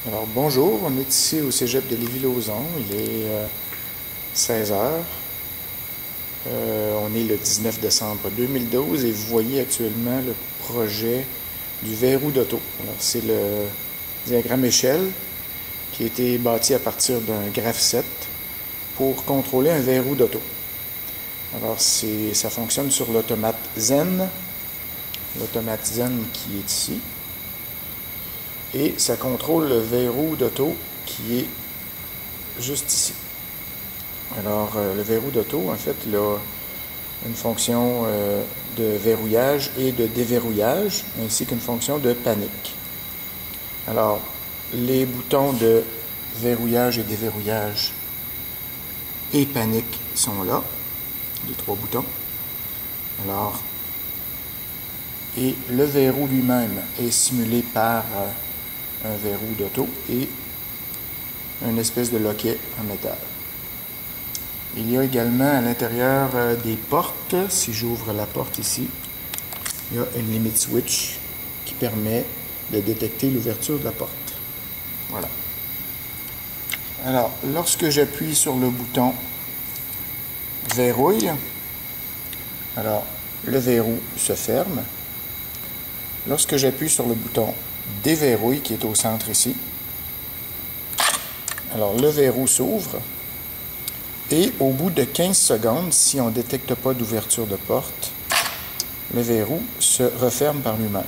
Alors bonjour, on est ici au cégep de Lévis-Lauzon, il est 16 heures. On est le 19 décembre 2012 et vous voyez actuellement le projet du verrou d'auto. Alors c'est le diagramme échelle qui a été bâti à partir d'un graph set pour contrôler un verrou d'auto. Alors ça fonctionne sur l'automate Zen, l'automate Zen qui est ici. Et ça contrôle le verrou d'auto qui est juste ici. Alors, le verrou d'auto, en fait, il a une fonction de verrouillage et de déverrouillage, ainsi qu'une fonction de panique. Alors, les boutons de verrouillage et déverrouillage et panique sont là, les trois boutons. Alors, et le verrou lui-même est simulé par un verrou d'auto et une espèce de loquet en métal. Il y a également à l'intérieur des portes. Si j'ouvre la porte ici, il y a une limit switch qui permet de détecter l'ouverture de la porte. Voilà. Alors, lorsque j'appuie sur le bouton verrouille, alors le verrou se ferme. Lorsque j'appuie sur le bouton déverrouille qui est au centre ici, alors le verrou s'ouvre et au bout de 15 secondes, si on ne détecte pas d'ouverture de porte, le verrou se referme par lui-même.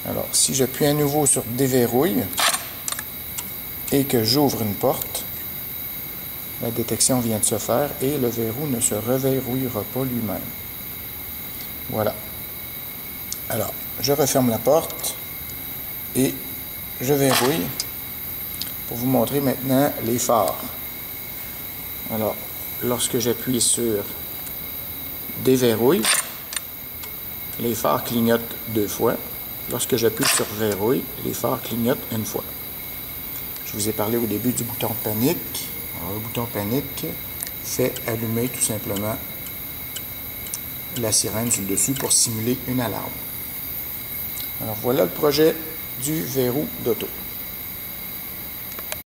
Alors si j'appuie à nouveau sur déverrouille et que j'ouvre une porte, la détection vient de se faire et le verrou ne se reverrouillera pas lui-même. Voilà. Alors, je referme la porte et je verrouille pour vous montrer maintenant les phares. Alors, lorsque j'appuie sur déverrouille, les phares clignotent 2 fois. Lorsque j'appuie sur verrouille, les phares clignotent 1 fois. Je vous ai parlé au début du bouton panique. Alors, le bouton panique fait allumer tout simplement la sirène sur le dessus pour simuler une alarme. Alors voilà le projet du verrou d'auto.